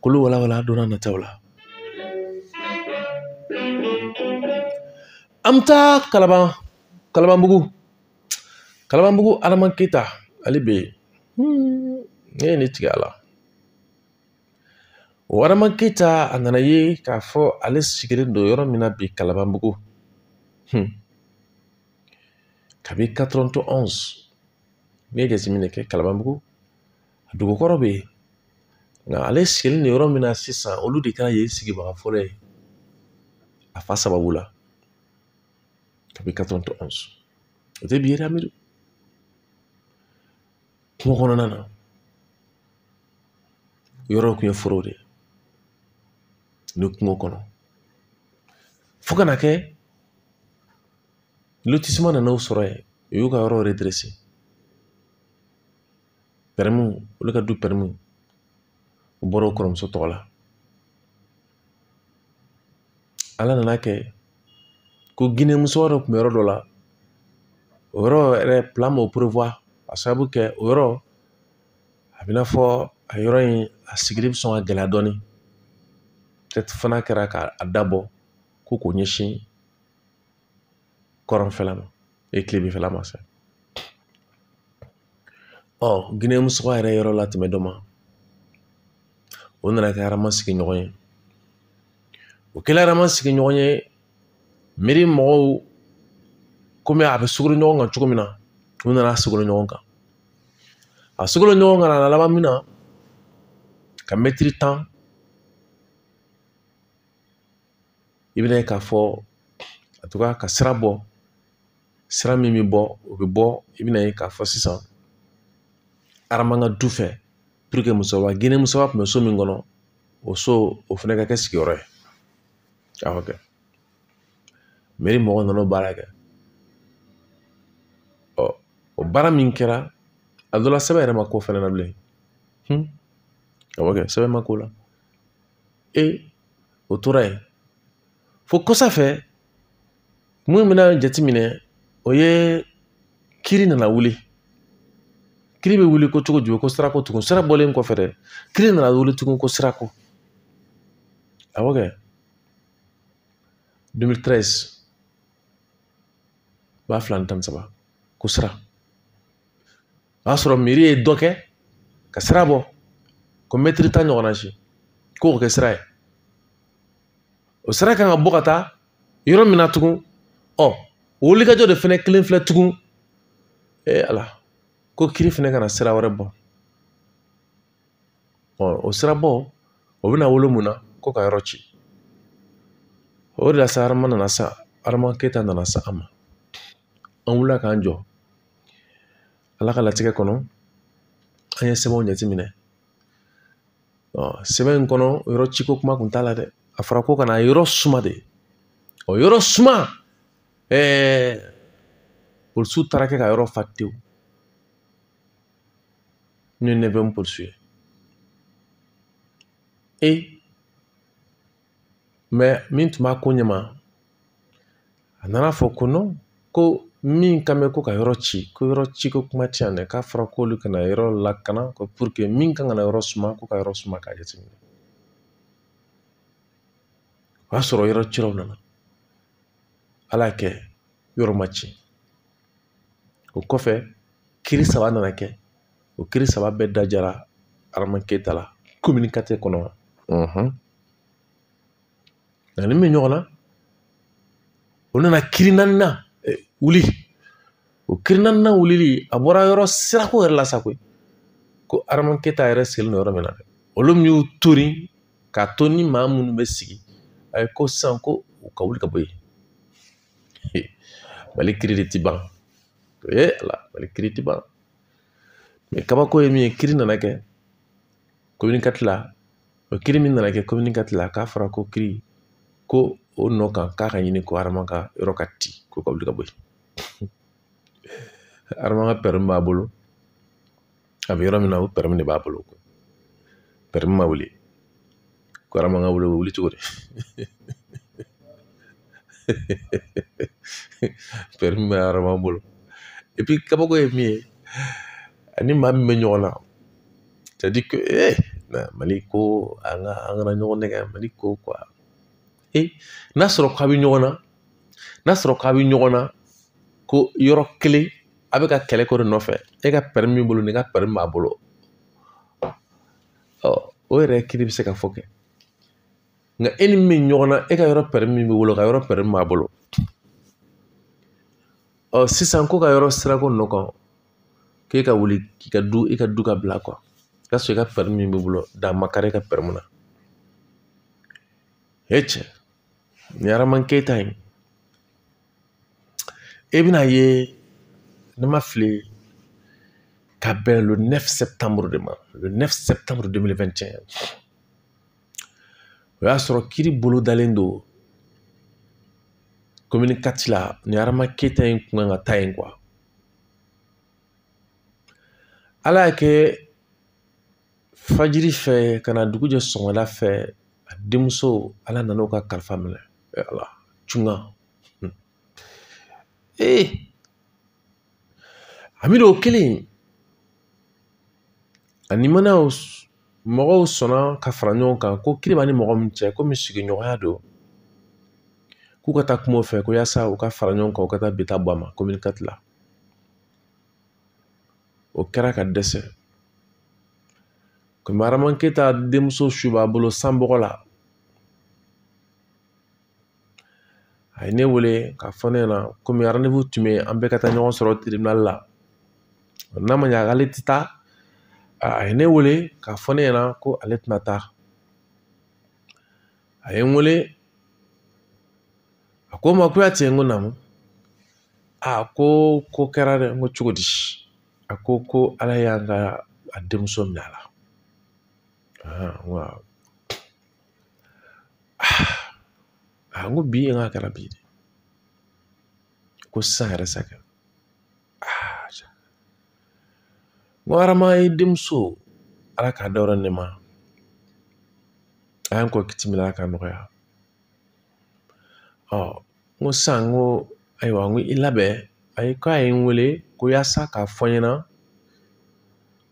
k'olu walawala donna nataw la an bɛ taa Kalabanbugu Adama Keyita ale bɛ yen ne ye ne tigɛ a la o Adama Keyita a nana ye k'a fɔ ale sigilen don yɔrɔ min na bi Kalabanbugu kabi 91 ne ye jateminɛ kɛ Kalabanbugu a dugukɔrɔ bɛ yen nka ale sigilen don yɔrɔ min na sisan olu de kɛra yen sigibaga fɔlɔ ye a fa sababu la kabi 91 o tɛ bi ye dɛ Amidou kungo kɔnɔna na yɔrɔ tun ye forow de ye ni kungo kɔnɔ fo kana kɛ lotissement nana o sɔrɔ yen u y'u ka yɔrɔ redresser permis olu ka du permis u bɔra o kɔrɔmuso tɔgɔ la ala nana kɛ ko Guinée muso dɔ tun bɛ yɔrɔ dɔ la o yɔrɔ yɛrɛ plan m'o prévoir a sababu kɛ o yɔrɔ a bɛ n'a fɔ a yɔrɔ in a sigili bɛ sɔn ka gɛlɛya dɔɔnin peut-être fana kɛra k'a dabɔ ko k'o ɲɛsin kɔrɔnfɛla ma tilebinfɛla ma sa Guinée muso yɛrɛ yɔrɔ la tɛmɛ dɔ ma o nana kɛ arama sigi ɲɔgɔn ye o kɛla arama sigi ɲɔgɔn ye miiri mɔgɔw komi a bɛ sugoro ɲɔgɔn kan cogo min na u nana sugoro ɲɔgɔn kan a sugoro ɲɔgɔn kan a laban min na ka mɛtiri 10 i bɛna ye k'a fɔ en tout cas ka sira bɔ sira min bɛ bɔ o bɛ bɔ i bɛna ye k'a fɔ sisan arama ka du fɛ pour que musokɔrɔba Guinée musoba tun bɛ so min kɔnɔ o so o fana ka kɛ sigiyɔrɔ ye awɔ kɛ mairie mɔgɔw nana o baara kɛ o baara min kɛra a dɔ la sɛbɛn yɛrɛ ma k'o fana na bilen awɔ kɛ sɛbɛn ma k'o la o tora yen fo kosa fɛ mun bɛna jateminɛ o ye kiri nana wuli kiri bɛ wuli ko cogo jumɛn ko sirako tugun sira bɔlen kɔfɛ dɛ kiri nana wuli tugun ko sirako awɔ kɛ 2013 2013 ko sira o y'a sɔrɔ miiri ye dɔ kɛ ka sira bɔ ko mɛtiri 10 ɲɔgɔnna si k'o kɛ sira ye o sira kan ka bɔ ka taa yɔrɔ min na tugun o wulikajɔ de fɛnɛ kelen filɛ tugun ala ko kiri fɛnɛ kana sira wɛrɛ bɔ o sira bɔ o bɛna wolo mun na ko ka yɔrɔ ci o de la sa Adama nana sa Adama Keyita nana sa an ma an wulila k'an jɔ Ala ka latigɛ kɔnɔ an ye sɛbɛnw jateminɛ sɛbɛn in kɔnɔ yɔrɔ ciko kuma kun t'a la dɛ a fɔra ko kana yɔrɔ suma de o yɔrɔ suma polisiw taara kɛ ka yɔrɔ fa tewu ne ne bɛ n polisiw ye mais min tun b'a ko ɲɛma a nana fɔ ko non ko min kan bɛ ko ka yɔrɔ ci ko yɔrɔ ciko kuma ti yan dɛ k'a fɔra k'olu kana yɔrɔ lakana ko pour que min kan ka na yɔrɔ suma ko ka yɔrɔ suma k'a jateminɛ o y'a sɔrɔ yɔrɔ cilaw nana Ala y'a kɛ yɔrɔ ma ci o kɔfɛ kiri 3 nana kɛ o kiri 3 bɛɛ dajara Adama Keyita la communicateur kɔnɔ nka ni min ɲɔgɔn na o nana kiri 4 wuli o kiri 4 wulili a bɔra yɔrɔ sirako yɛrɛ la sa koyi ko Adama Keyita yɛrɛ sigilen don yɔrɔ min na dɛ olu min y'u tori k'a to ni maa minnu bɛ sigi a ye ko sisan ko u ka wuli ka bɔ yen Mali kiri de ti ban ala Mali kiri ti ban mais kabako ye min ye kiri nana kɛ communicateur la o kiri min nana kɛ communicateur la k'a fɔra ko kiri ko o nɔ kan k'a ka ɲini ko Adama ka yɔrɔ ka ti ko ka wuli ka bɔ yen Adama ka permis b'a bolo a bɛ yɔrɔ min na o permis de b'a bolo permis ma wuli ko Adama ka wuli cogo di permis bɛ Adama bolo et puis kabako ye min ye ani maa min bɛ ɲɔgɔn na c'est à dire que Mali ko an kana ɲɔgɔn nɛgɛ Mali ko quoi n'a sɔrɔ k'a bɛ ɲɔgɔn na ko yɔrɔ kelen a bɛ ka kɛlɛ ko de nɔfɛ e ka permis min bolo ni ka permis b'a bolo o yɛrɛ kiri bɛ se ka fɔ kɛ nka e ni min ɲɔgɔn na e ka yɔrɔ permis min b'i bolo ka yɔrɔ permis b'a bolo sisan ko ka yɔrɔ sirako nɔ kan k'e ka wuli k'i ka du ka bila quoi ka sɔrɔ i ka permis min b'i bolo dan ma kari i ka permis na cɛ ni Adama Keyita in e bɛna ye ne ma fili ka bɛn le 9 septembre de ma le 9 septembre 2021 o y'a sɔrɔ kiri bolo dalen don communicateur la ni Adama Keyita in kun kan ka taa yen quoi Ala y'a kɛ fajiri fɛ ka na dugu jɛ sɔgɔmada fɛ a denmuso Ala nan'o ka kalifa minɛ ala cunga ami o kelen ani mana mɔgɔw sɔnna ka fara ɲɔgɔn kan ko kiri b'a ni mɔgɔ min cɛ komi sigiɲɔgɔnya don k'u ka taa kuma o fɛ ko yaasa u ka fara ɲɔgɔn kan u ka taa bita bɔ a ma communicateur la o kɛra ka dɛsɛ komi Adama Keyita denmuso su b'a bolo sanbɔgɔ la a ye ne wele k'a fɔ ne ɲɛna komi rendez-vous tun bɛ an bɛɛ ka taa ɲɔgɔn sɔrɔ tribunal la n'a ma ɲɛ k'ale tɛ taa a ye ne wele k'a fɔ ne ɲɛna ko ale tɛna taa a ye n wele a ko n ma ko y'a tiɲɛ n ko naamu ko kɛra dɛ n ko cogo di a ko Ala y'an ka a denmuso minɛ a la n ko bi ye n ka kɛra bi de ko sisan yɛrɛ sa kɛ n ko Adama ye denmuso Ala k'a dayɔrɔ ne ma a y'an kɔ kiti min Ala k'a nɔgɔya Ngo san ngo ayiwa ngo i labɛn a ye k'a ye n wele ko yaasa k'a fɔ n ɲɛna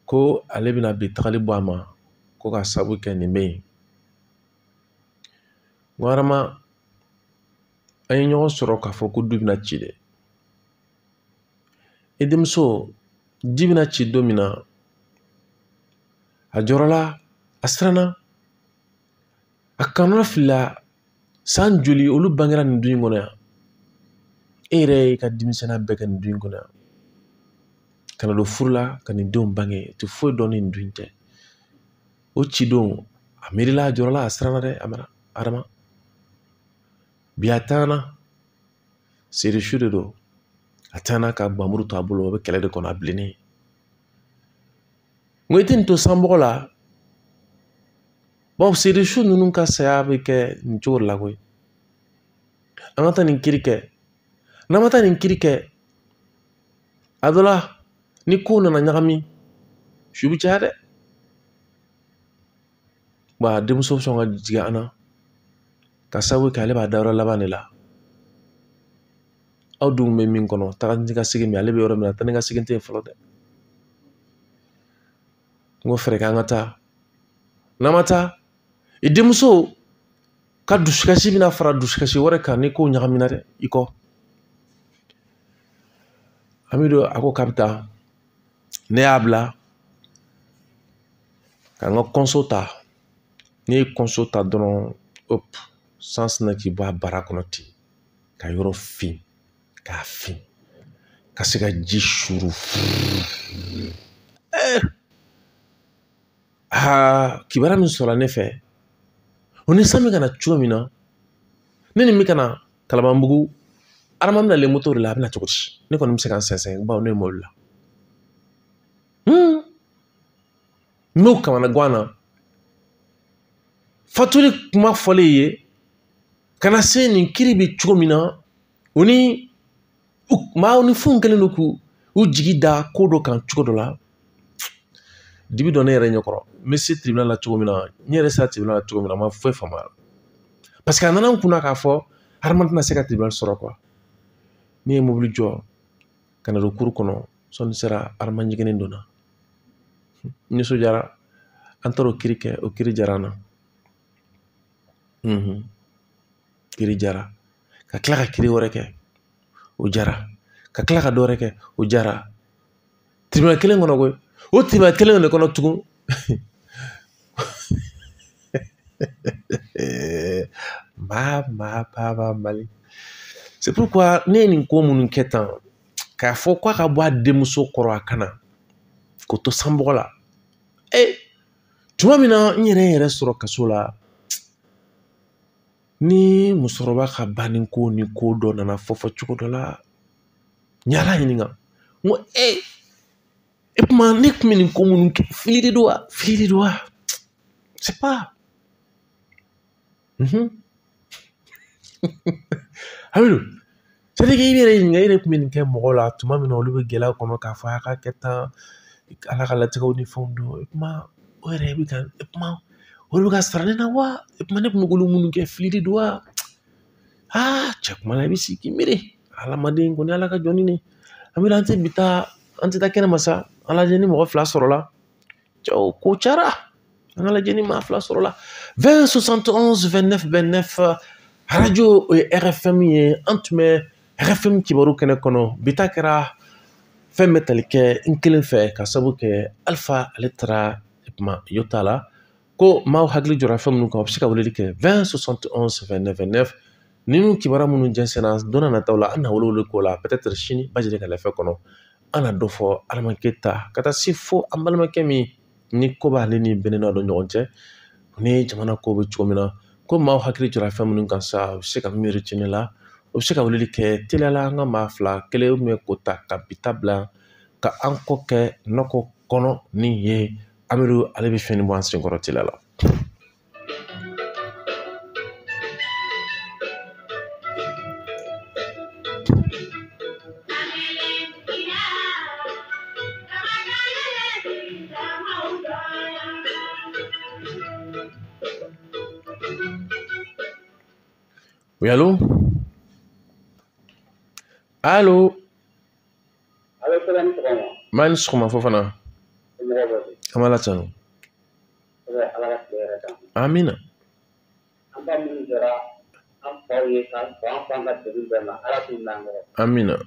ko ale bɛna bi tagali bɔ a ma ko ka sababu kɛ nin bɛ yen. Ngo Adama an ye ɲɔgɔn sɔrɔ k'a fɔ ko du bɛna ci dɛ. I denmuso ji bɛna ci don min na a jɔrɔla a siranna a kanɔrɔ filila san joli olu bangera nin du in kɔnɔ yan. E yɛrɛ y'i ka denmisɛnniya bɛɛ kɛ nin du in kɔnɔ yan. Kana don furu la ka nin denw bange tɛ foyi dɔn ni nin du in tɛ. O ci don a miirila a jɔrɔla a siranna dɛ Adama. Bi a tanna seeresu de don. A tanna ka bamuru to a bolo o bɛ kɛlɛ de kɔnɔ a bilennen. Ngo i tɛ nin to sanbɔgɔ la. Bawo seeresu ninnu ka saya bɛ kɛ nin cogo de la koyi. An ka taa nin kiri kɛ. N'an ma taa nin kiri kɛ a dɔ la ni kow nana ɲagami su bɛ caya dɛ. Wa denmuso sɔn ka jigin an na ka sababu kɛ ale b'a dayɔrɔ laban de la. Aw dun bɛ min kɔnɔ taga ni ka segin min ale bɛ yɔrɔ min na taa ni ka segin tɛ yen fɔlɔ dɛ. Ngo fɛrɛ kɛ an ka taa. N'an ma taa i denmuso ka dusukasi bɛna fara dusukasi wɛrɛ kan ni kow ɲagamina dɛ i kɔ. Hamidu a ko k'a bɛ taa. Ne y'a bila ka n ka kɔnso ta. Ne ye kɔnso ta dɔrɔn san sina k'i bɔ a bara kɔnɔ ten ka yɔrɔ fin k'a fin ka se ka ji suru. Kibaruya min sɔrɔla ne fɛ o ni san bɛ ka na cogo min na ne nin bɛ ka na Kalabanbugu Adama bɛna le moto de la a bɛna cogo di. Ne kɔni bɛ se ka n sɛnsɛn bawo ne ye mobili la. N b'o kamana gan na fatuli kuma fɔlen ye ka na se nin kiri bɛ cogo min na o ni maaw ni fɛnw kɛlen don k'u jigi da ko dɔ kan cogo dɔ la. Dibi dɔ ne yɛrɛ ɲɛkɔrɔ n bɛ se tribunal la cogo min na n yɛrɛ sera tribunal la cogo min na n ma foyi faamu a la. Parce que a nana n kunna k'a fɔ Adama tɛna se ka tribunal sɔrɔ quoi. Ne ye mobili jɔ ka na don kuru kɔnɔ sɔnni sera Adama ɲɛgɛnnen donna. N nisɔndiyara an taara o kiri kɛ o kiri diyara an na. Kiri jara ka tila ka kiri wɛrɛ kɛ o jara ka tila ka dɔ wɛrɛ kɛ o jara. Tribunal kelen kɔnɔ koyi o tribunal kelen de kɔnɔ tugun. Mali. C'est pourquoi ne ye nin ko minnu kɛ tan k'a fɔ k'a ka bɔ a denmuso kɔrɔ a kana k'o to sanbɔgɔ la. Tuma min na n yɛrɛ sɔrɔ kaso la ni musokɔrɔba ka banni ko ni ko dɔ nana fɔ cogo dɔ la n y'Ala ɲininka n ko kuma ne tun bɛ nin ko minnu kɛ fili de don wa fili de don wa c'est pas Hamidu c'est-à-dire que i yɛrɛ ɲininka e yɛrɛ tun bɛ nin kɛ mɔgɔw la tuma min na olu bɛ gɛlɛya kɔnɔ k'a fɔ a ka kɛ tan Ala ka latigɛw ni fɛnw don kuma o yɛrɛ bɛ ka kuma olu bɛ ka sara ne na wa kuma ne tun bɛ k'olu minnu kɛ fili de don wa cɛ kuma la i bɛ sigi k'i miiri Alamaden kɔni Ala ka jɔnni ne Hamidu an tɛ taa kɛnɛma sa an lajɛ ni mɔgɔ 2 sɔrɔla cɛw ko cayara an ka lajɛ ni maa 2 sɔrɔla 20 71 29 29 radio o ye RFM ye an tun bɛ RFM kibaru kɛnɛ kɔnɔ bi ta kɛra fɛn bɛ tali kɛ n kelen fɛ ka sababu kɛ Alpha ale taara kuma yo t'a la ko maaw hakili jɔra fɛn minnu kan o bɛ se ka weleli kɛ 20 71 29 29 ninnu kibaruya minnu jɛnsɛnna don n'a nataw la an na wele k'o la peut-être sini Bajɛlɛ ka lɛfɛ kɔnɔ an na dɔ fɔ Adama Keyita ka taa se fo an balimakɛ min ni ko b'ale ni Benena dɔ ɲɔgɔn cɛ ni jamana ko bɛ cogo min na ko maaw hakili jɔra fɛn minnu kan sa u bɛ se ka miiri tiɲɛ la o bɛ se ka weleli kɛ teliyala an ka maa 2 kelen bɛ ko ta ka bi ta bila ka an kɔ kɛ nɔgɔ kɔnɔ ni ye Amidu ale bɛ fɛn bɔ an senkɔrɔ teliya la. Oui, allô? Allo. Allo, salam salam. Man sukuma fofana. Kamala chanu. Amina. Amina.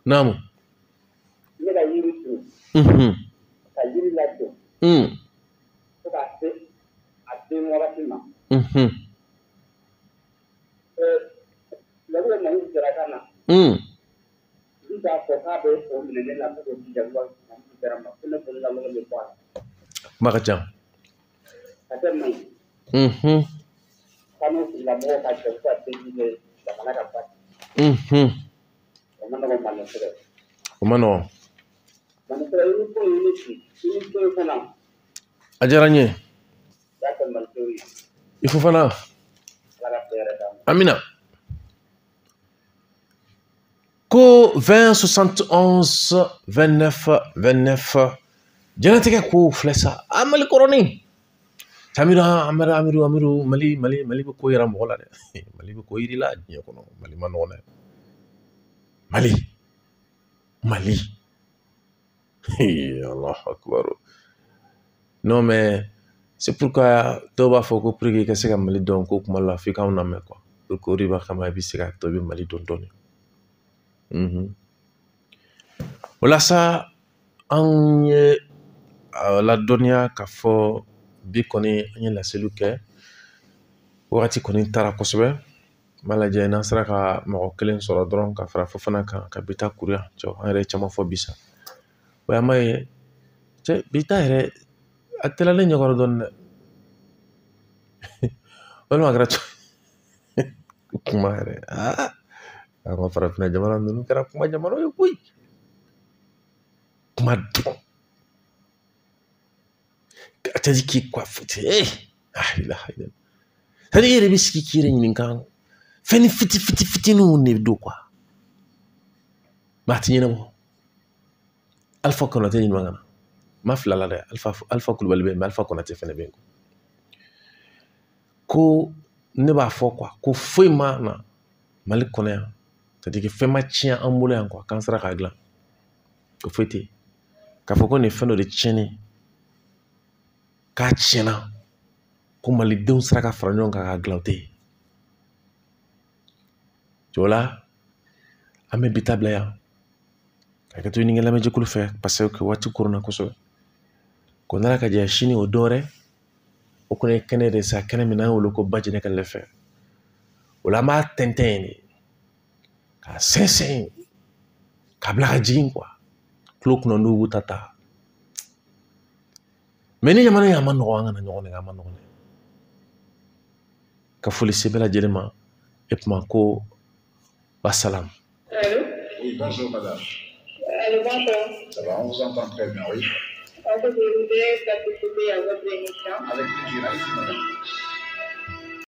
Namu. Makajang. Omano. Ajaranye. Ifufana. Amina. Ko 20 71 29 29 janatika ko flesa amali koroni tamira amiru mali ko yara mola de mali ko yiri la nyi ko no mali manone mali Allah akbar. Non mais c'est pourquoi toba faut ko prier que c'est mali don ko kuma la fi kaw na me quoi pour ko riba xama bi sika to bi mali don don. Voilà ça en la donia k'a fɔ bi kɔni an ye laseliw kɛ wagati kɔni taara kosɛbɛ n b'a lajɛ n'an sera ka mɔgɔ kelen sɔrɔ dɔrɔn ka fara Fofana kan ka bi ta kuruya cɛ an yɛrɛ caman fɔ bi sa o y'an m'a ye cɛ bi ta yɛrɛ a teliyalen ɲɛkɔrɔ dɔɔni dɛ walima a kɛra kuma yɛrɛ an ka farafinna jamana ninnu kɛra kuma jamanaw ye koyi kuma dɔrɔn t'as dit qui quoi ça dit yɛrɛ bɛ sigi k'i yɛrɛ ɲininka fɛn ni fitininw de don quoi mais a tɛ ɲɛnabɔ Alpha Konate ɲininka ka na ma fila la dɛ Alpha Kulubali bɛ yen mais Alpha Konate fɛnɛ bɛ yen ko ne b'a fɔ quoi ko foyi ma na Mali kɔnɔ yan c'est à dire que fɛn ma tiɲɛ an bolo yan quoi k'an sera k'a dilan ko foyi tɛ yen k'a fɔ ko nin fɛn dɔ de tiɲɛni k'a tiɲɛna ko malidenw sera ka fara ɲɔgɔn kan k'a dilan o tɛ yen o la an bɛ bi ta bila yan ka kɛ to ɲini lamɛnjɛkulu fɛ parce que waati koronna kosɛbɛ ko nana ka jɛ sini o dɔwɛrɛ o kɔni ye kɛnɛ de sa kɛnɛ min n'an y'o wele ko Bajɛnɛ ka lɛfɛ o la an b'a tɛntɛn de k'a sɛnsɛn k'a bila ka jigin quoi tulo kunnandiw b'u ta mais ni jamana in a ma nɔgɔn an kana ɲɔgɔn nɛgɛ a ma nɔgɔn dɛ ka foli se bɛɛ lajɛlen ma et puis ko wassalam. Allô? Oui, bonjour madame. Allô, bonjour. Ça va, on vous entend très bien, oui. En fait, je voudrais participer à votre émission. Avec plaisir, allez-y madame.